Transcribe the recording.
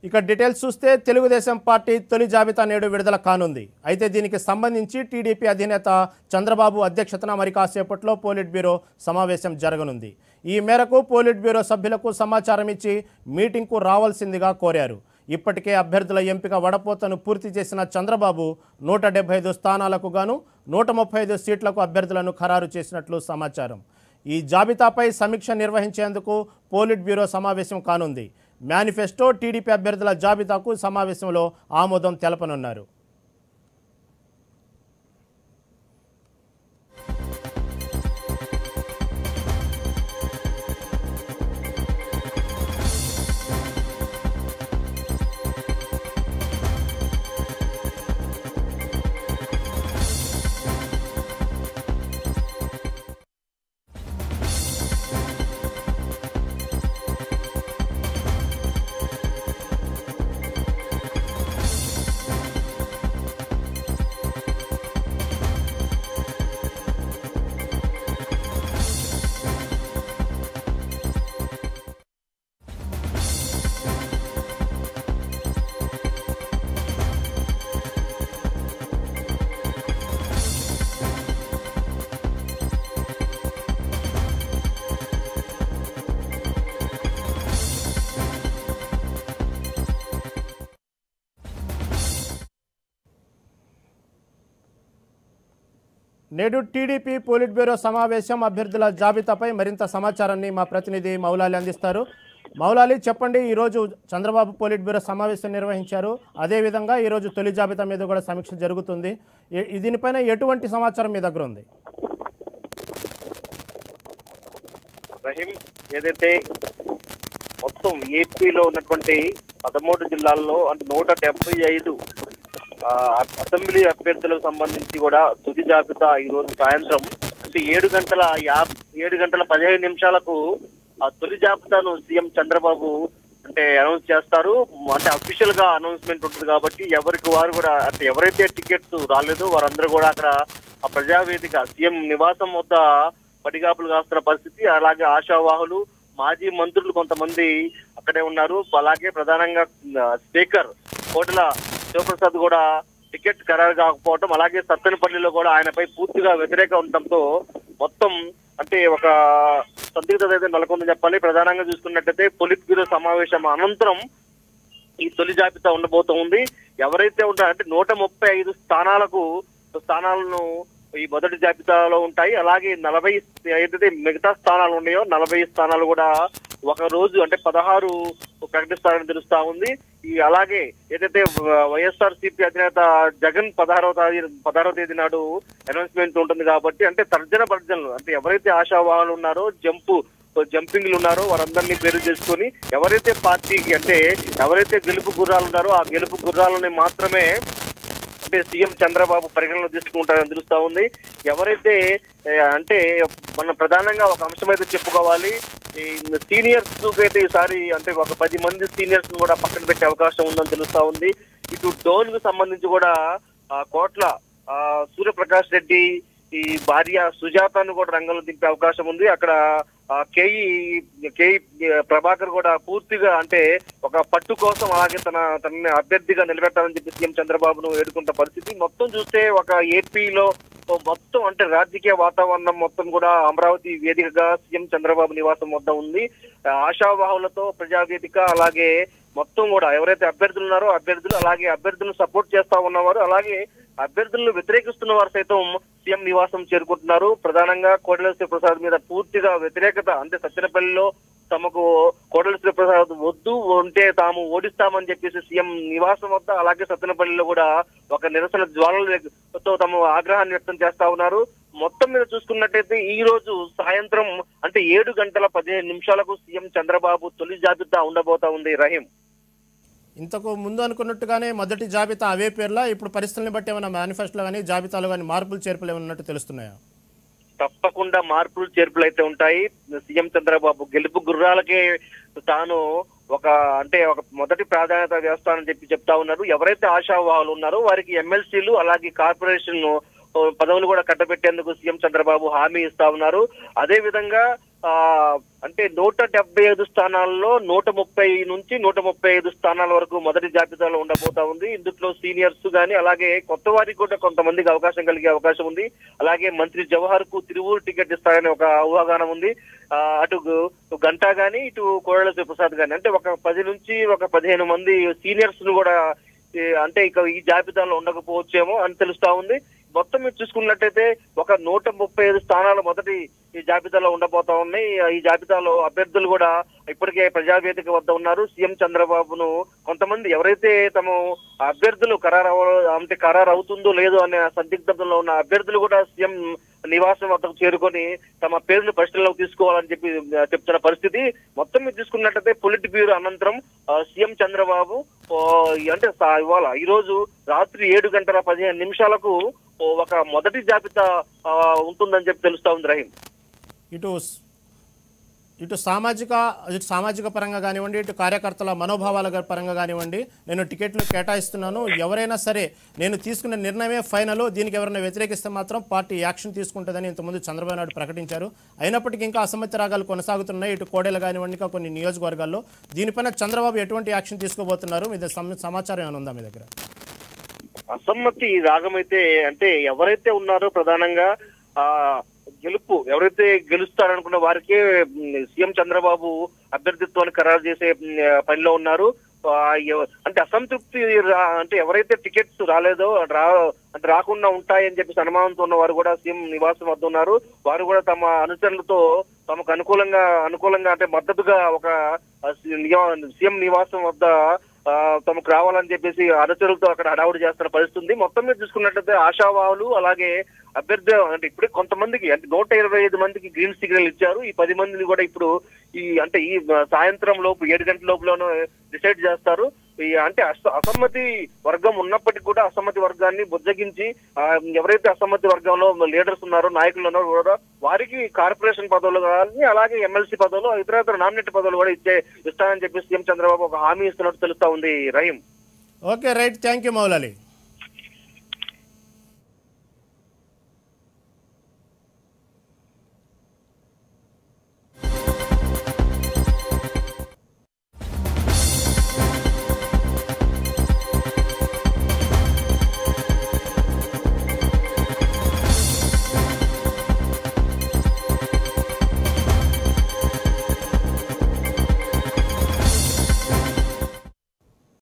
ఇక డీటెయిల్స్ చూస్తే తెలుగుదేశం పార్టీ తొలి జాబితా నేడు విడుదల కానుంది. అయితే దీనికి సంబంధించి టీడీపీ అధినేత చంద్రబాబు అధ్యక్షతన మరి కాసేపట్లో పోలిట్ బ్యూరో సమావేశం జరగనుంది. ఈ మేరకు పోలిట్ బ్యూరో సభ్యులకు సమాచారం ఇచ్చి మీటింగ్కు రావాల్సిందిగా కోరారు. ఇప్పటికే అభ్యర్థుల ఎంపిక వడపోతను పూర్తి చేసిన చంద్రబాబు 175 స్థానాలకు గాను 135 సీట్లకు అభ్యర్థులను ఖరారు చేసినట్లు సమాచారం. ఈ జాబితాపై సమీక్ష నిర్వహించేందుకు పోలిట్ బ్యూరో సమావేశం కానుంది. మేనిఫెస్టో, టీడీపీ అభ్యర్థుల జాబితాకు సమావేశంలో ఆమోదం తెలపనున్నారు. నేడు టీడీపీ పోలిట్ బ్యూరో సమావేశం, అభ్యర్థుల జాబితాపై మరింత సమాచారాన్ని మా ప్రతినిధి మౌలాలి అందిస్తారు. మౌలాలి, చెప్పండి, ఈరోజు చంద్రబాబు పోలిట్ బ్యూరో సమావేశం నిర్వహించారు. అదేవిధంగా ఈరోజు తొలి జాబితా మీద కూడా సమీక్ష జరుగుతుంది. దీనిపైన ఎటువంటి సమాచారం మీ దగ్గర ఉంది? రహీం, ఏదైతే మొత్తం ఏపీలో ఉన్నటువంటి 13 జిల్లాల్లో అంటే 175 అసెంబ్లీ అభ్యర్థులకు సంబంధించి కూడా తుది జాబితా ఈ రోజు సాయంత్రం అంటే 7:15 ఆ తొలి జాబితాను సీఎం చంద్రబాబు అంటే అనౌన్స్ చేస్తారు. అంటే అఫీషియల్ గా అనౌన్స్మెంట్ ఉంటుంది కాబట్టి ఎవరికి వారు కూడా అంటే ఎవరైతే టికెట్స్ రాలేదో వారందరూ కూడా అక్కడ ఆ ప్రజావేదిక సీఎం నివాసం వద్ద పడిగాపులు కాస్తున్న పరిస్థితి. అలాగే ఆశావాహులు, మాజీ మంత్రులు కొంతమంది అక్కడే ఉన్నారు. అలాగే ప్రధానంగా స్పీకర్ కోటల శివప్రసాద్ కూడా టికెట్ ఖరారు కాకపోవడం, అలాగే సత్తెనపల్లిలో కూడా ఆయనపై పూర్తిగా వ్యతిరేకం ఉండటంతో మొత్తం అంటే ఒక సందిగ్ధత అయితే నెలకొందని చెప్పాలి. ప్రధానంగా చూసుకున్నట్టయితే పొలిట్ బ్యూరో సమావేశం అనంతరం ఈ తొలి జాబితా ఉండబోతుంది. ఎవరైతే ఉంటారంటే 135 స్థానాలను ఈ మొదటి జాబితాలో ఉంటాయి. అలాగే 40 ఏదైతే మిగతా స్థానాలు ఉన్నాయో 40 స్థానాలు కూడా ఒక రోజు అంటే 16 ప్రకటిస్తారని తెలుస్తా ఉంది. అలాగే ఏదైతే వైఎస్ఆర్సీపీ అధినేత జగన్ 16వ తేదీ నాడు అనౌన్స్మెంట్ ఉంటుంది కాబట్టి అంటే తర్జనలు అంటే ఎవరైతే ఆశావాహులు ఉన్నారో జంపింగ్లు ఉన్నారో వారందరినీ పేరు చేసుకొని ఎవరైతే పార్టీకి అంటే ఎవరైతే గెలుపు గుర్రాలు ఉన్నారో ఆ గెలుపు గుర్రాలని మాత్రమే అంటే సీఎం చంద్రబాబు పరిగణలో తీసుకుంటారని తెలుస్తా ఉంది. ఎవరైతే అంటే మనం ప్రధానంగా ఒక అంశం అయితే చెప్పుకోవాలి, ఈ సీనియర్స్ అయితే ఈసారి అంటే ఒక 10 మంది సీనియర్స్ కూడా పక్కన పెట్టే అవకాశం ఉందని తెలుస్తా ఉంది. ఇటు డోన్ కు సంబంధించి కూడా కోట్ల సూర్యప్రకాష్ రెడ్డి ఈ భార్య సుజాతను కూడా రంగంలో దింపే అవకాశం ఉంది. అక్కడ కేఈ ప్రభాకర్ కూడా పూర్తిగా అంటే ఒక పట్టు కోసం అలాగే తనని అభ్యర్థిగా నిలబెట్టాలని చెప్పి సీఎం చంద్రబాబును వేడుకుంటున్న పరిస్థితి. మొత్తం చూస్తే ఒక ఏపీలో మొత్తం అంటే రాజకీయ వాతావరణం మొత్తం కూడా అమరావతి వేదికగా సీఎం చంద్రబాబు నివాసం వద్ద ఉంది. ఆశావాహులతో ప్రజావేదిక, అలాగే మొత్తం కూడా ఎవరైతే అభ్యర్థులు ఉన్నారో అభ్యర్థులు, అలాగే అభ్యర్థులను సపోర్ట్ చేస్తా ఉన్నవారు, అలాగే అభ్యర్థులను వ్యతిరేకిస్తున్న వారు సైతం సీఎం నివాసం చేరుకుంటున్నారు. ప్రధానంగా కోటల శివప్రసాద్ మీద పూర్తిగా వ్యతిరేకత అంటే సత్తెనపల్లిలో తమకు కోటల శివప్రసాద్ వద్దు, ఉంటే తాము ఓడిస్తామని చెప్పేసి సీఎం నివాసం వద్ద అలాగే సత్తెనపల్లిలో కూడా ఒక నిరసన జ్వాలలతో తమ ఆగ్రహాన్ని వ్యక్తం చేస్తా ఉన్నారు. మొత్తం మీద చూసుకున్నట్టయితే ఈ రోజు సాయంత్రం అంటే 7:15 సీఎం చంద్రబాబు తొలి జాబితా ఉండబోతా ఉంది. రహీం, ఇంతకు ముందు అనుకున్నట్టుగానే మొదటి జాబితా అవే పేర్లా? ఇప్పుడు పరిస్థితులను బట్టి ఏమైనా మేనిఫెస్టోలో కానీ జాబితాలో కానీ మార్పులు చేర్పులు ఏమన్నట్టు తెలుస్తున్నాయా? తప్పకుండా మార్పులు చేర్పులు అయితే ఉంటాయి. సీఎం చంద్రబాబు గెలుపు గుర్రాలకే తాను ఒక మొదటి ప్రాధాన్యత వేస్తానని చెప్తా ఉన్నారు. ఎవరైతే ఆశావాహులు ఉన్నారో వారికి ఎమ్మెల్సీలు అలాగే కార్పొరేషన్ పదవులు కూడా కట్టబెట్టేందుకు సీఎం చంద్రబాబు హామీ ఇస్తా ఉన్నారు. అదే విధంగా అంటే 175 స్థానాల్లో 130 నుంచి 135 స్థానాల వరకు మొదటి జాబితాలో ఉండబోతా ఉంది. ఇందులో సీనియర్స్ గాని అలాగే కొత్త వారికి కూడా కొంతమందికి అవకాశం కలిగే అవకాశం ఉంది. అలాగే మంత్రి జవహర్ కు తిరువూరు టికెట్ ఇస్తారని ఒక ఊహాగానం ఉంది. అటు గంటా గాని ఇటు కోడెల శివప్రసాద్ గాని అంటే ఒక 10 నుంచి ఒక 15 మంది సీనియర్స్ ను కూడా అంటే ఇక ఈ జాబితాలో ఉండకపోవచ్చేమో అని తెలుస్తా ఉంది. మొత్తం మీరు చూసుకున్నట్టయితే ఒక 135 స్థానాలు మొదటి ఈ జాబితాలో ఉండబోతా ఉన్నాయి. ఈ జాబితాలో అభ్యర్థులు కూడా ఇప్పటికే ప్రజావేదిక వద్ద ఉన్నారు. సీఎం చంద్రబాబును కొంతమంది ఎవరైతే తమ అభ్యర్థులు ఖరారు అవుతుందో లేదో అనే సందిగ్ధంలో ఉన్న అభ్యర్థులు కూడా సీఎం నివాసం వద్దకు చేరుకొని తమ పేరును పరిశీలనలోకి తీసుకోవాలని చెప్తున్న పరిస్థితి. మొత్తం మీరు తీసుకున్నట్టయితే పొలిట్ బ్యూరో అనంతరం సీఎం చంద్రబాబు అంటే ఇవాళ ఈ రోజు రాత్రి 7:15 ఒక మొదటి జాబితా ఉంటుందని చెప్పి తెలుస్తా ఉంది రహీం. ఇటు సామాజిక పరంగా కానివ్వండి, ఇటు కార్యకర్తల మనోభావాల పరంగా కానివ్వండి, నేను టికెట్లు కేటాయిస్తున్నాను, ఎవరైనా సరే నేను తీసుకున్న నిర్ణయమే ఫైనల్, దీనికి ఎవరైనా వ్యతిరేకిస్తే మాత్రం పార్టీ యాక్షన్ తీసుకుంటుందని ఇంతకుముందు చంద్రబాబు నాయుడు ప్రకటించారు. అయినప్పటికీ ఇంకా అసమ్మతి రాగాలు కొనసాగుతున్నాయి ఇటు కోడెల కానివ్వండి, ఇంకా కొన్ని నియోజకవర్గాల్లో. దీనిపైన చంద్రబాబు ఎటువంటి యాక్షన్ తీసుకోబోతున్నారు? మీ సమాచారం ఏమైనా ఉందా మీ దగ్గర? అసమ్మతి రాగమైతే అంటే ఎవరైతే ఉన్నారో ప్రధానంగా ఎవరైతే గెలుస్తారనుకున్న వారికే సీఎం చంద్రబాబు అభ్యర్థిత్వాన్ని ఖరారు చేసే పనిలో ఉన్నారు. అంటే అసంతృప్తి అంటే ఎవరైతే టికెట్స్ రాలేదో అంటే రాకుండా ఉంటాయని చెప్పేసి అనుమానంతో ఉన్న వారు కూడా సీఎం నివాసం వద్ద ఉన్నారు. వారు కూడా తమ అనుచరులతో తమకు అనుకూలంగా అంటే మద్దతుగా ఒక సీఎం నివాసం వద్ద తమకు రావాలని చెప్పేసి అనుచరులతో అక్కడ హడావుడి చేస్తున్న పరిస్థితి. మొత్తం మీద చూసుకున్నట్లయితే ఆశావాహులు అలాగే అభ్యర్థి అంటే ఇప్పుడే కొంతమందికి అంటే 125 మందికి గ్రీన్ సిగ్నల్ ఇచ్చారు. ఈ 10 మందిని కూడా ఇప్పుడు ఈ సాయంత్రం లోపు 7 గంటల లోపులోనూ డిసైడ్ చేస్తారు. అంటే అసమ్మతి వర్గం ఉన్నప్పటికీ కూడా అసమ్మతి వర్గాన్ని బుజ్జగించి ఎవరైతే అసమ్మతి వర్గంలో లీడర్స్ ఉన్నారో నాయకులు ఉన్నారో వారికి కార్పొరేషన్ పదవులు కానీ అలాగే ఎమ్మెల్సీ పదవులు ఇతర నామినేట్ పదవులు కూడా ఇస్తానని చెప్పి సీఎం చంద్రబాబు ఒక హామీ ఇస్తున్నట్టు తెలుస్తా ఉంది Rahim. Okay right, thank you Moula Ali.